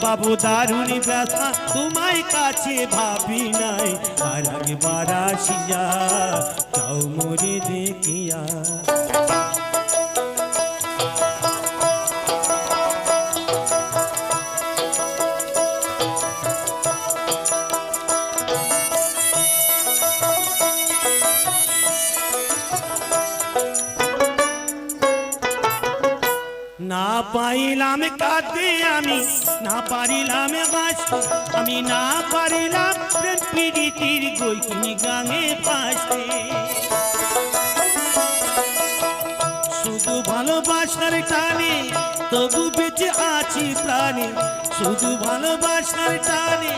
পাবো দারুণ ব্যথা তোমায় কাছে ভাবি নাই আর একবার আসিয়া যাও মোরে দেখিয়া না পাইলাম কাঁদতে আমি না পারিলাম বাঁচতে আমি না পারিলাম প্রেম পীড়িতির গইনি গাঙে পাশে শুধু ভালোবাসার টানে তবু বেঁচে আছি প্রাণে শুধু ভালোবাসার টানে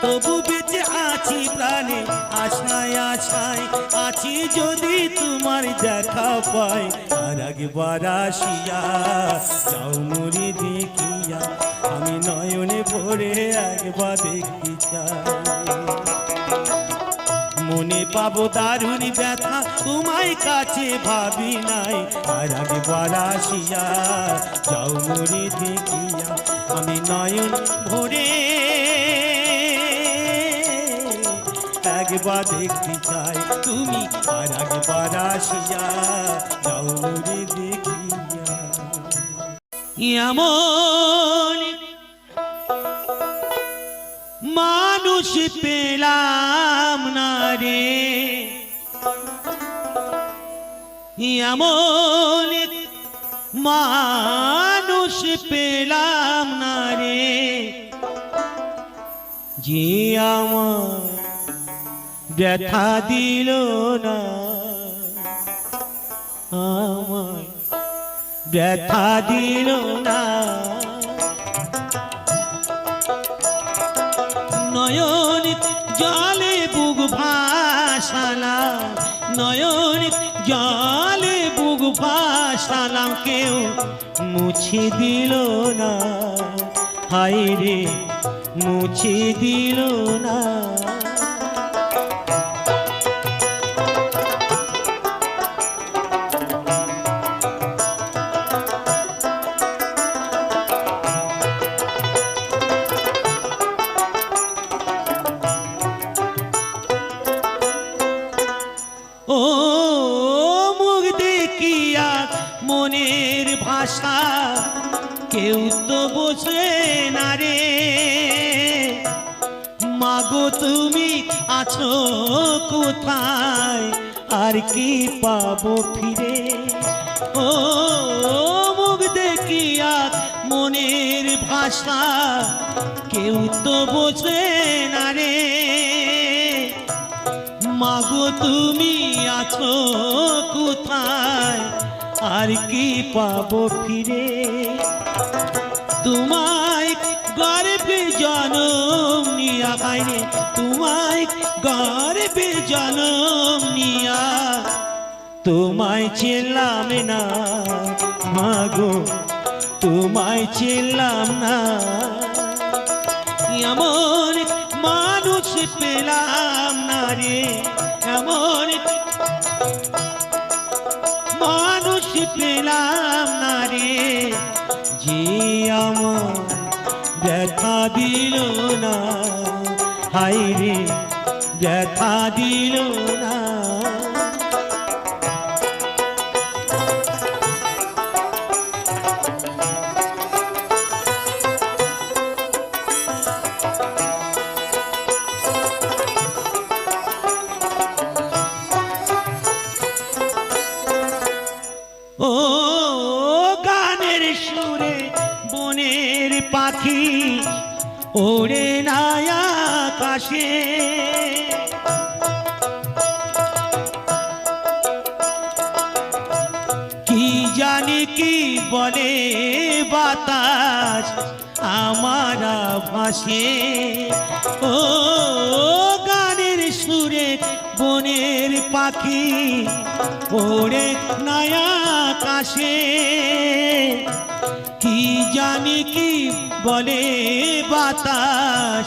তবু বেঁচে আছি প্রাণে আশায় আশায় আছি যদি তোমার দেখা পাই আর একবার আসিয়া যাও মোরে দেখিয়া আমি নয়নে ভরে একবার দেখতে চাই মনে পাবো দারুণ ব্যথা তোমায় কাছে ভাবি নাই আর একবার আসিয়া যাও মোরে দেখিয়া আমি নয়ন ভরে একবার দেখতে চাই তুমি আর একবার আসিয়া যাও মোরে দেখিয়া এমন মানুষ পেলাম না রে এমন মানুষ পেলাম না রে যে আমার ব্যথা দিল না আমার ব্যথা দিল না নয়ন জলে বুক ভাসালাম নয়ন জলে বুক ভাসালাম কেউ মুছে দিল না হায় রে মুছে দিল না ও মুখ দেখিয়া মনের ভাষা কেউ তো বোঝে না রে মাগো তুমি আছো কোথায় আর কি পাবো ফিরে ও মুখ দেখিয়া মনের ভাষা কেউ তো বোঝে না রে মাগো তুমি আছো কোথায় আর কি পাবো ফিরে তোমায় গর্বে জনম নিয়া খাইরে তোমায় গর্বে জনম নিয়া তোমায় চিনলাম না মাগো তোমায় চিনলাম না এমন মানুষ পেলাম না রে এমন মানুষ পেলাম না রে যে আমার ব্যথা দিল না হায় রে ব্যথা দিল না ও গানের সুরে বনের পাখি ওড়ে না আকাশে কি জানি কি বলে বাতাস আমার ভাসে ও গানের সুরে বনের পাখি ওড়ে না আকাশে কি জানি কি বলে বাতাস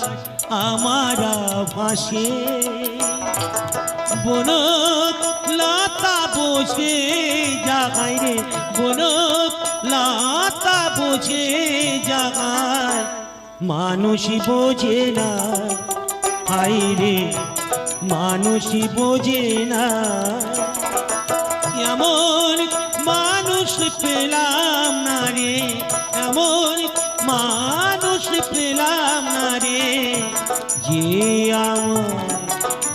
আমার ভাসে বনক লতা বসে জাগায় রে বনক লতা বসে জাগায় মানুষই বোঝে না, হাই রে মানুষই বোঝে না। এমন মানুষ পেলাম না রে, এমন মানুষ পেলাম না রে, যে আমার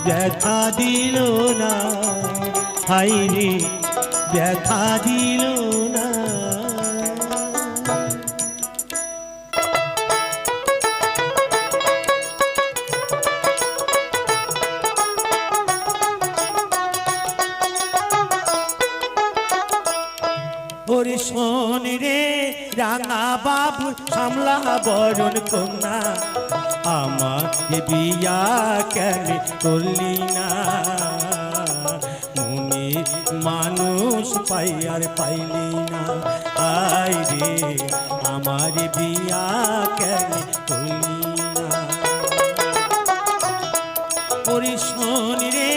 ব্যথা দিল না, হাই রে ব্যথা দিল না। ওরে শোন রে রাঙা বাবু সামলা বরণ কন্যা, আমার বিয়া কেন করলি না? মনে মানুষ পাই আর পাইলি না, আয় রে আমার বিয়া কেন করলি না? ওরে শোন রে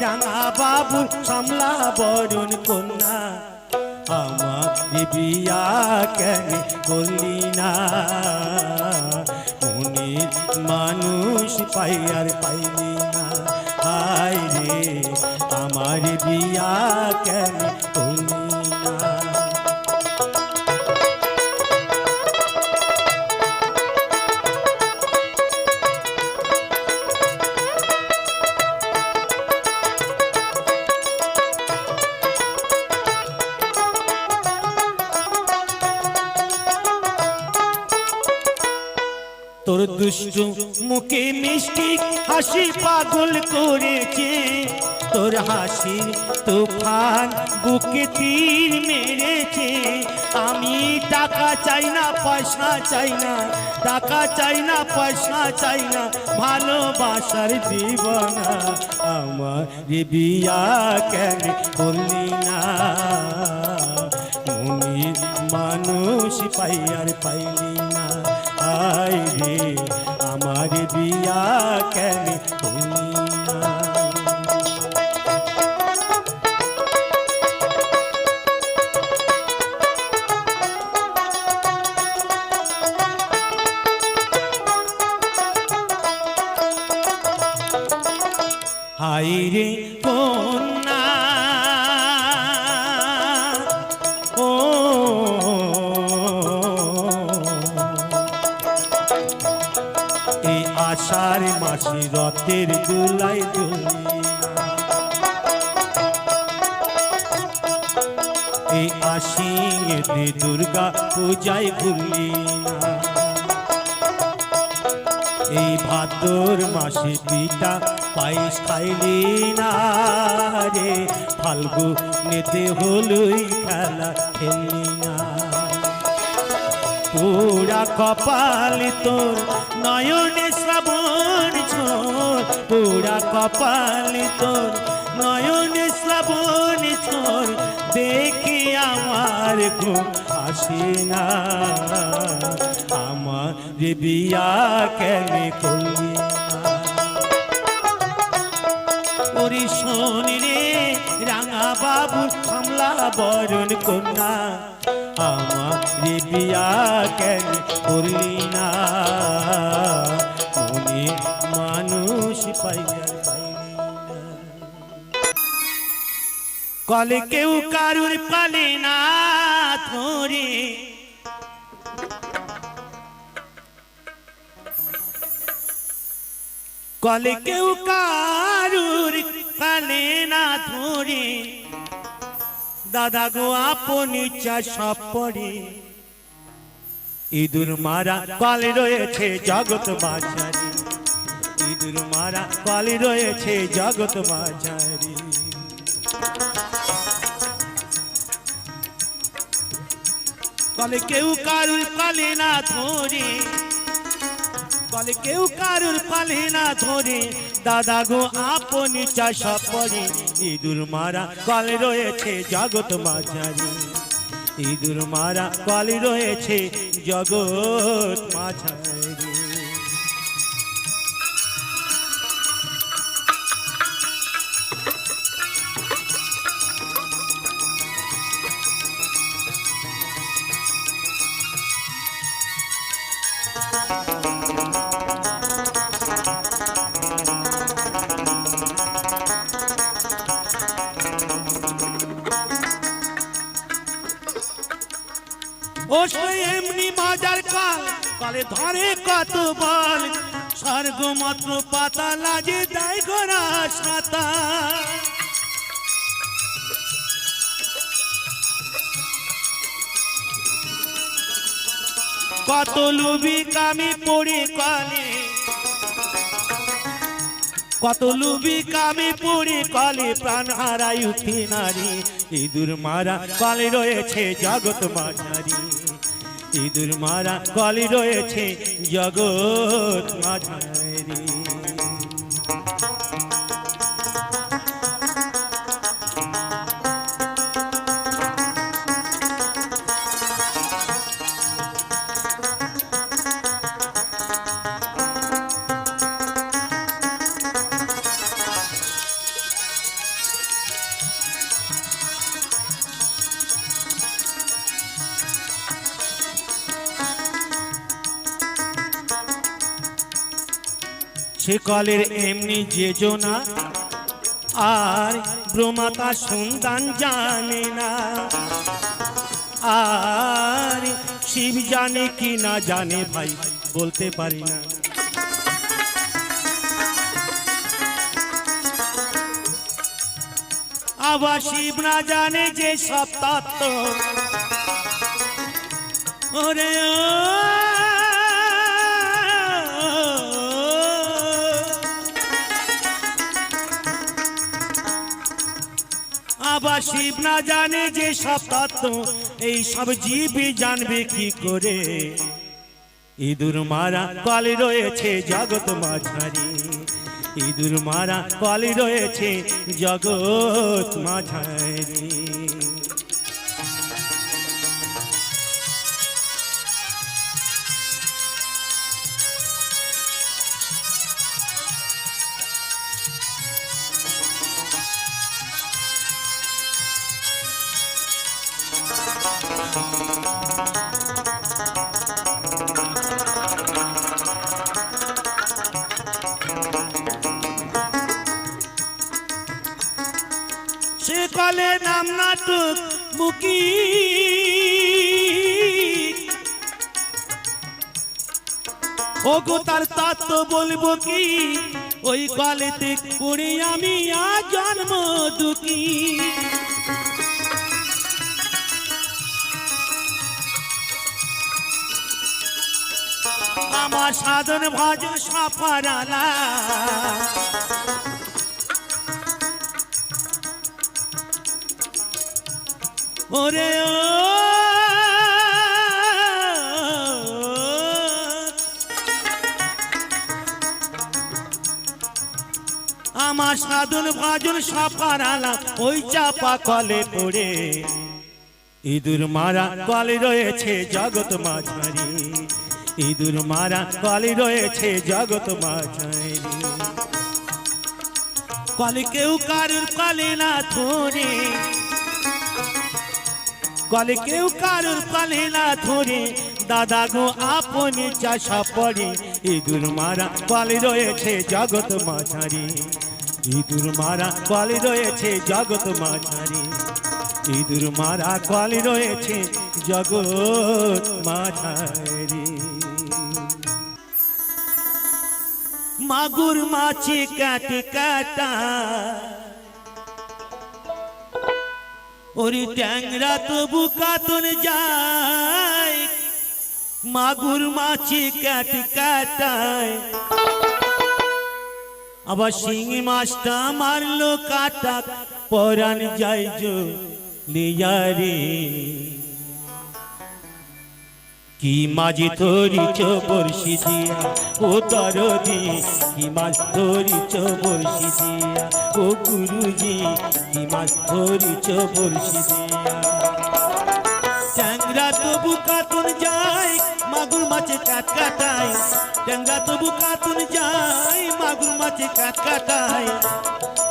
রাঙা বাবু সামলা বরণ কন্যা, আমার বিয়া কেন করলি না? মনের মানুষ পাই আর পাইলি না, হায় রে আমার বিয়া কেন করলি না? তোর দুষ্ট মুখে মিষ্টি হাসি পাগল করেছে, তোর হাসি তুফান বুকে তীর মেরেছে। আমি টাকা চাই না পয়সা চাই না, টাকা চাই না পয়সা চাই না, ভালোবাসার দিবানা, আমার বিয়া কেন করলি না? মনের মানুষ পাই আর পাইলি না, আয় রে আমার বিয়া কেন করলি না? হাই রে কন্যা ও এই আষাঢ় মাসে রথের দোলাই দুলি না, এই আশ্বিনেতে দুর্গা পূজায় ভুলি না, এই ভাদ্র মাসে পিতা পায়েস খাইলি না রে, ফাল্গুনেতে হলুই খেলা খেললি না। পুরা কপাল তোর নয়নে শ্রাবণ ছোর, পুরা কপাল তোর নয়নে শ্রাবণ ছোর, দেখি আমার ঘুম আসে না, আমার বিয়া কেন করলি না? ওরে শোন রে রাঙা বাবু সামলা বরণ কন্যা, আমার বিয়া কেন করলি না? মনে মানুষ পাইয়া পাইলি না। কলে কেউ কারুর পালে না ধরে, কলে কেউ কারুর পালে না ধরে, দাদা গো আপন ইচ্ছা সব পড়ে। ইঁদুর মারা কলে রয়েছে জগৎ বাজারি, ইঁদুর মারা কলে রয়েছে জগৎ বাজারি। কলে কেউ কারুর পালে না ধরে, কলে কেউ কারুর পালে না ধরে, দাদা গো আপন ইচ্ছা সব পড়ে। ইঁদুর মারা কলে রয়েছে জগৎ মাঝারি, ইঁদুর মারা কলে রয়েছে জগৎ মাঝারি। ও সে এমনি বাজার কাল কালে ধরে কত বল স্বর্গ মাত্র পাতা লাজে দেয় গোরা সাতা কত লুবি কামি পড়ে কলে কত লুবি কামি পড়ে কলে প্রাণ হারাই উঠি নারী ইঁদুর মারা কলে রয়েছে জগৎ মাঝারি ইঁদুর মারা কলে রয়েছে জগৎ মাঝারি সে কলের এমনি যেজনা আর ব্রহ্মাতা সন্তান জানে না আর শিব জানে কি না জানে ভাই বলতে পারি না আবার শিব না জানে যে সব তত্ত্ব ওরে আবার শিব না জানে যে সব তত্ত্ব এই সব জীবই জানবে কি করে ইঁদুর মারা কলে রয়েছে জগৎ মাঝারি ইঁদুর মারা কলে রয়েছে জগৎ মাঝারি সে কলে নাম নাটক মুকি ওগো তার তত্ত্ব বলবো কি ওই কলেতে পড়ে আমি আজ জন্ম দুঃখী আমার সাধন ভজন সফরালা ওরে ও আমার সাধন ভজন সফরালা ওই চাপা কলে পড়ে ইঁদুর মারা কলে রয়েছে জগৎ মাঝারি ইঁদুর মারা কলে রয়েছে জগৎ মাঝারি কলে কেউ কারুর কলে না ধরে কলে কেউ কারুর কলে না ধরে দাদা গো আপনি চাষা পড়ে ইঁদুর মারা কলে রয়েছে জগৎ মাঝারি ইঁদুর মারা কলে রয়েছে জগৎ মাঝারি ইঁদুর মারা কলে রয়েছে জগৎ মাঝারি মাগুর মাছি কাটে কাটা ওরে ট্যাংরা তবু কাতন যায় মাগুর মাছি কাটে কাটায় আবার শিঙি মাছটা মারলো কাটা পরাণ যায় জো লিয়ারে কি মাঝি ধরিছ বর্ষি দিয়া ও দরদি কি মাছ ধরিছ বর্ষি দিয়া ও গুরুজি কি মাছ ধরিছ বর্ষি দিয়া ট্যাংরা তবু কাতুন যায় মাগুর মাছে কাট কাটায় ট্যাংরা তবু কাতুন যায় মাগুর মাছে কাট কাটায়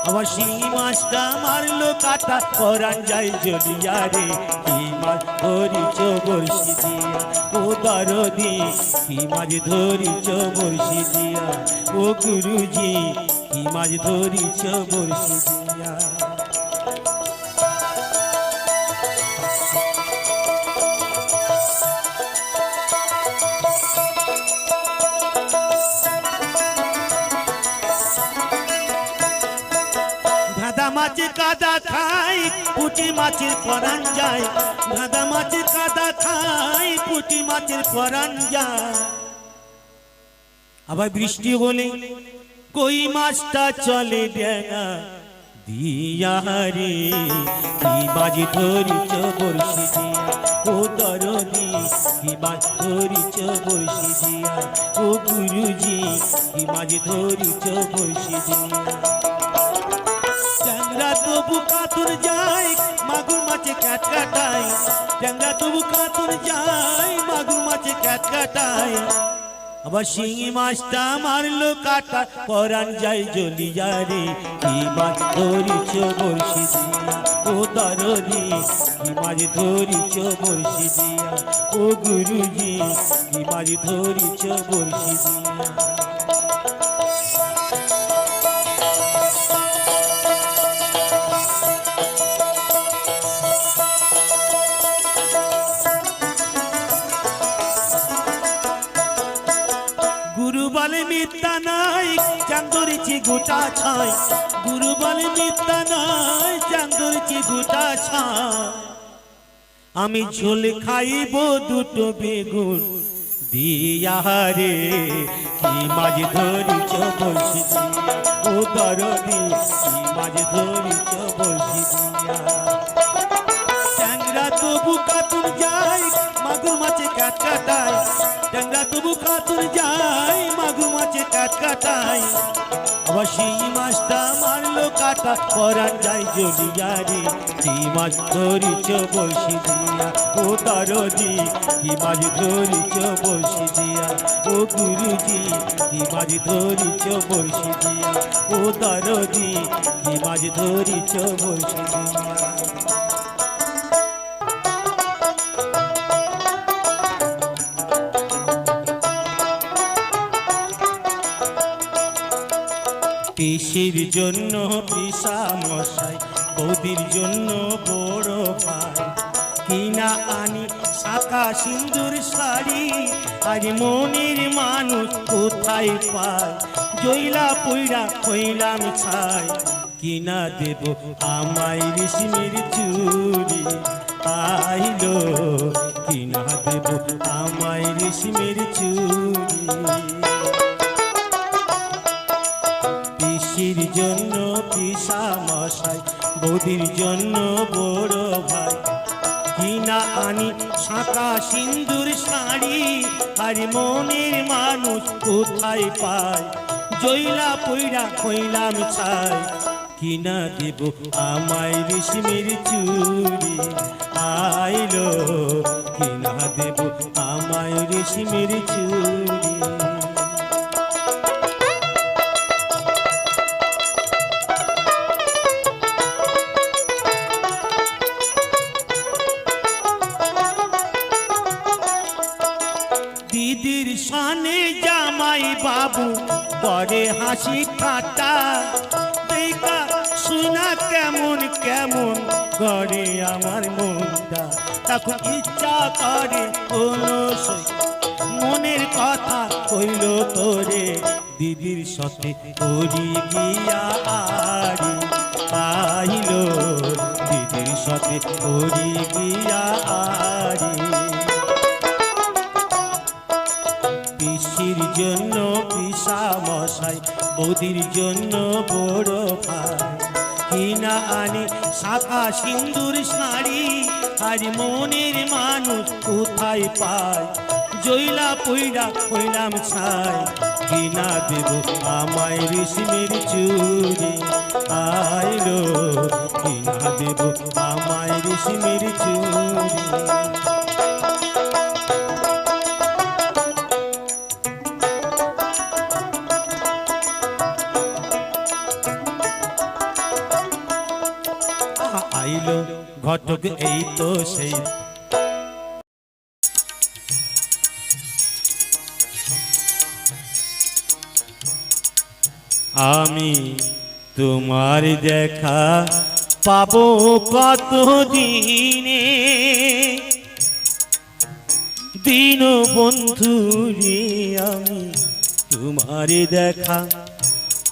আবার শিঙি মাছটা মারলো কাটা পরাণ যায় জলিয়া রে কি মাছ ধরিছ বর্ষি দিয়া ও দরদি কি মাছ ধরিছ বর্ষি দিয়া ও গুরুজি কি মাছ ধরিছ বর্ষি দিয়া ধাঁধা মাছের কাদা খাই পুঁটি মাছের পরাণ যায়, ধাঁধা মাছের কাদা খাই পুঁটি মাছের পরাণ যায়। আবার বৃষ্টি হলে কই মাছটা চলে ডেঙা দিয়া রে, কি মাছ ধরিছ বড়শি দিয়া ও দরদি, কি মাছ ধরিছ বড়শি দিয়া ও গুরুজি, কি মাছ ধরিছ বড়শি দিয়া। ট্যাংরা তবু কাতর যায় মাগুর মাছে ক্যাট কাটায়, ট্যাংরা তবু কাতর যায় মাগুর মাছে ক্যাট কাটায়। আবার শিঙি মাছটা মারলো কাটা পরাণ যায় জ্বলিয়া রে, কি মাছ ধরিছ বড়শি দিয়া ও দরদি, কি মাছ ধরিছ বড়শি দিয়া ও গুরুজি, কি মাছ ধরিছ বড়শি দিয়া। গুরু বলে মিথ্যা নাই চাঁদ ধরেছি গোটা ছাই, গুরু বলে মিথ্যা নাই চাঁদ ধরেছি গোটা ছাই। আমি ঝোল খাইব দুটো বেগুন দিয়া রে, কি মাছ ধরিছ বড়শি দিয়া ও দরদি, কি মাছ ধরিছ বড়শি দিয়া। ট্যাংরা তবু কাতুর যায় মাগুর মাছে কাট কাটায়, ট্যাংরা তবু কাতুর যায় মাগুর মাছে কাট কাটায়। আবার শিঙি মাছটা মারলো কাটা পরাণ যায় জ্বলিয়া রে, কি মাছ ধরিছ বড়শি দিয়া ও দরদি, কি মাছ ধরিছ বড়শি দিয়া ও গুরুজি, কি মাছ ধরিছ বড়শি দিয়া ও দরদি, কি মাছ ধরিছ বড়শি দিয়া। পিসির জন্য পিসা মশাই, বৌদির জন্য বড় ভাই, কিনা আনি শাখা সিন্দুর শাড়ি, আর মনের মানুষ কোথায় পায়, জইলা পইরা হইলাম ছাই। কিনা দেব আমায় রেশমের চুড়ি আইলো, কিনা দেব আমায় রেশমের চুড়ি। পিসির জন্য পিসা মশাই, বৌদির জন্য বড় ভাই, কিনা আনি শাঁখা সিন্দুর শাড়ি, আর মনের মানুষ কোথায় পায়, জইলা পইরা হইলাম ছাই। কিনা দেব আমায় রেশমের চুড়ি আইলো, কিনা দেব আমায় রেশমের চুড়ি। দিদির সানে জামাই বাবু করে হাসি ঠাট্টা, দেখা শোনা কেমন কেমন করে আমার মনটা। তখন ইচ্ছা করে কোনো মনের কথা কইল তোরে, দিদির সাথে করি গিয়া আরি আইলো, দিদির সাথে করি গিয়া আরি। পিসির জন্য পিসা মশাই, বৌদির জন্য বড় ভাই, কিনা আনি শাখা সিন্দুর শাড়ি, আর মনের মানুষ কোথায় পায়, জইলা পইরা হইলাম ছাই। কিনা দেব আমায় রেশমের চুড়ি আইলো, কিনা দেব আমায় রেশমের চুড়ি। আইলো ঘটক এই তো সেই, আমি তোমার দেখা পাবো কত দিনে, দিন বন্ধু রে আমি তোমার দেখা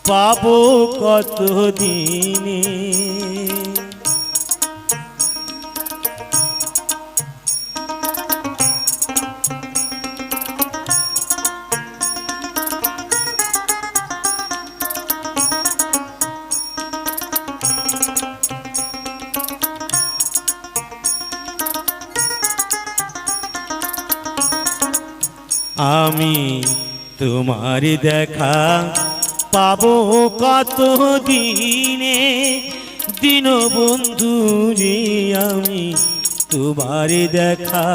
পাবো কত দিনে। আমি তোমার দেখা পাবো কত দিনে, দীনবন্ধু রে আমি তোমার দেখা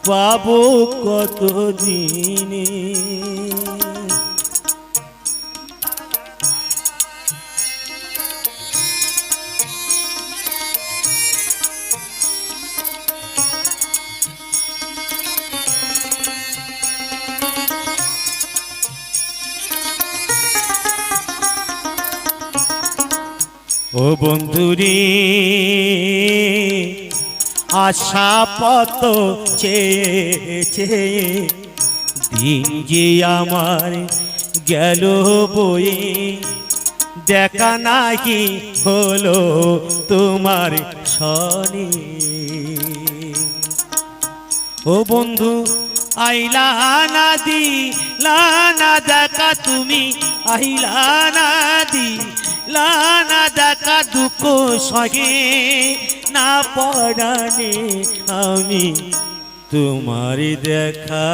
পাবো কত দিনে। ও বন্ধুরে আশা পত চেয়ে চেয়ে দিন যে আমার গেল বয়ে, দেখা নাকি হলো তোমার সনে। ও বন্ধু আইলা না দিলা না দেখা, তুমি আইলা না দিলা না দেখা, দুঃখ সহে না পরাণে আমি তোমার দেখা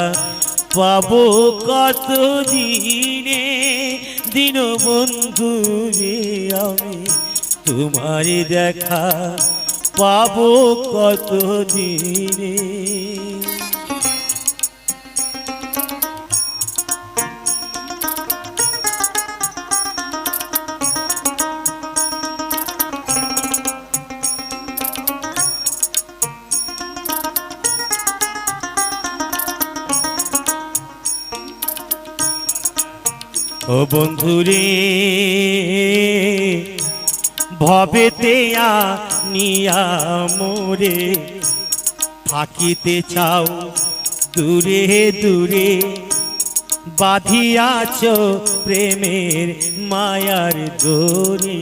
পাবো কত দিনে, দীনবন্ধু রে আমি তোমার দেখা পাবো কত দিনে। ও বন্ধুরে ভবেতে নিয়া মোরে থাকিতে চাও দূরে দূরে, বাঁধিয়াছ প্রেমের মায়ার ডোরে।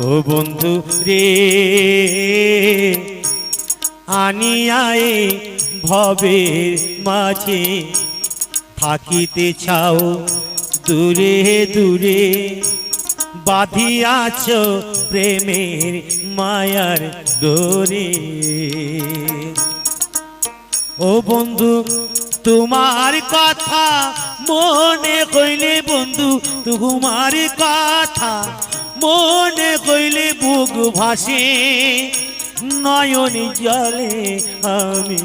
ও বন্ধু রে আনিয়ায় ভবের মাঝে থাকিতে চাও দূরে দূরে, বাঁধিয়াছ প্রেমের মায়ার ডোরে। ও বন্ধু তোমার কথা মনে কইলে, বন্ধু তোমার কথা মনে কইলে বুক ভাসে, নয়ন জলে আমি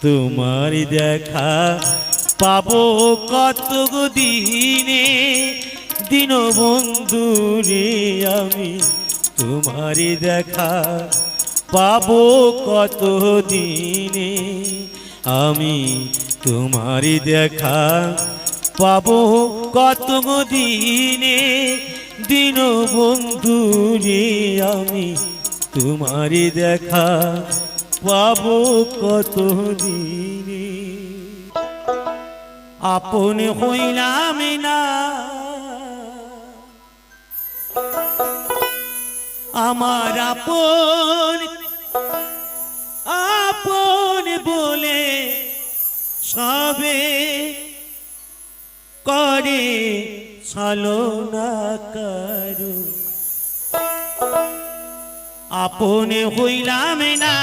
তোমার দেখা পাবো কত দিনে, দীনবন্ধু রে আমি তোমার দেখা পাবো কত দিনে। আমি তোমার দেখা পাবো কত দিনে, দীনবন্ধু রে আমি তোমার দেখা পাবো কত দিনে। আপন হইলাম না আমার আপন আপন বলে সবে করে ছলনা কারো, আপন হইলাম না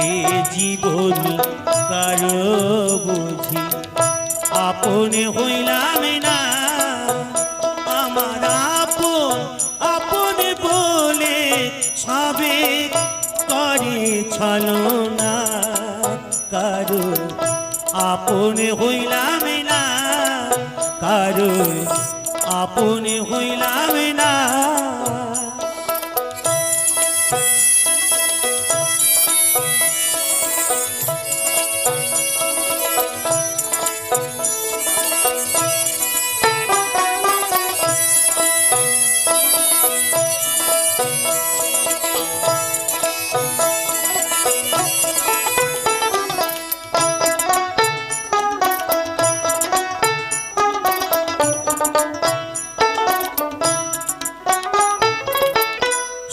এ জীবন কারো বুঝি, আপন হইলাম না আমার আপন আপন বলে সবে করে ছলনা কারো, আপন হইলাম না কারো, আপন হইলাম না।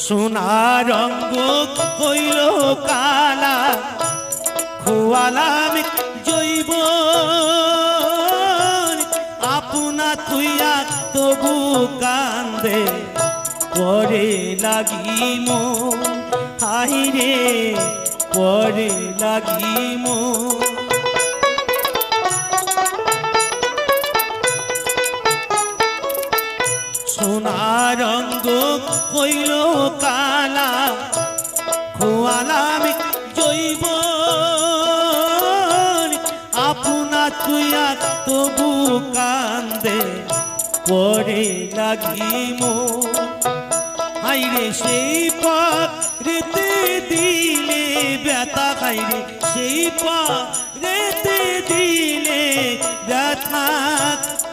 সোনা রঙ্গ কইল কালা, খোয়ালাম জৈব আপনা তুইয়া তবু কান্দে করে লাগি মন, হাই রে পরে লাগিম সোনার রঙ্গ হইল কালা খোয়ালাম জৈব আপনা তুইয়া তবু কান্দে পরে লাগিম হাইরে সেই পাক রেতে দিলে ব্যথা খাইরে সেই পাক রেতে দিলে ব্যথা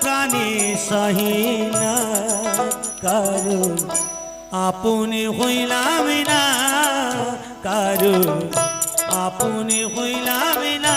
প্রাণে সহিনা কারণ আপনে হইলাম না কারণ আপনে হইলাম না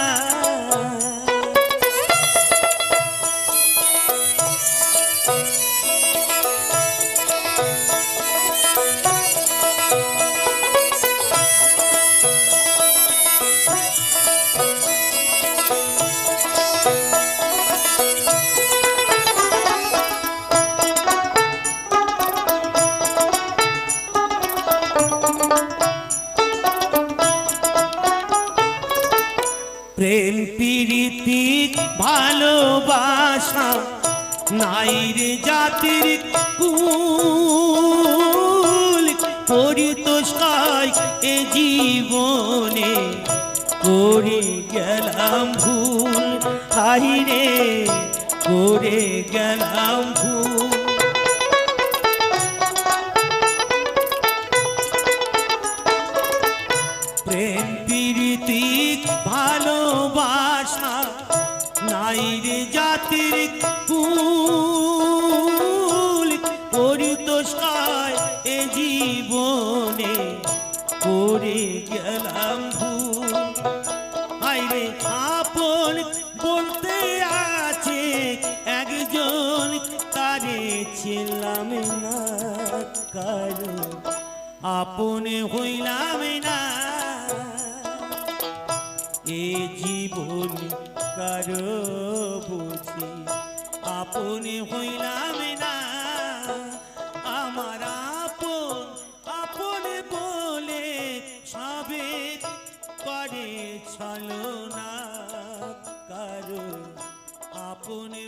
প্রেম প্রীতি ভালোবাসা নাই রে জাতির কুল পরিতোষাই এ জীবনে করে গেলাম ভুল হাই রে করে গেলাম ভুল প্রেম প্রীতি ভালোবাসা নাই রে জাতির কুল পরিতোষায় এ জীবনে করে গেলাম ভুল হাইরে আপন বলতে আছে একজন তারে ছিলাম না কারো আপনে হইলাম না এ জীবন কারো বুঝি আপনে হইলাম না আমার আপন আপন বলে সবে করে ছলনা কারো আপনে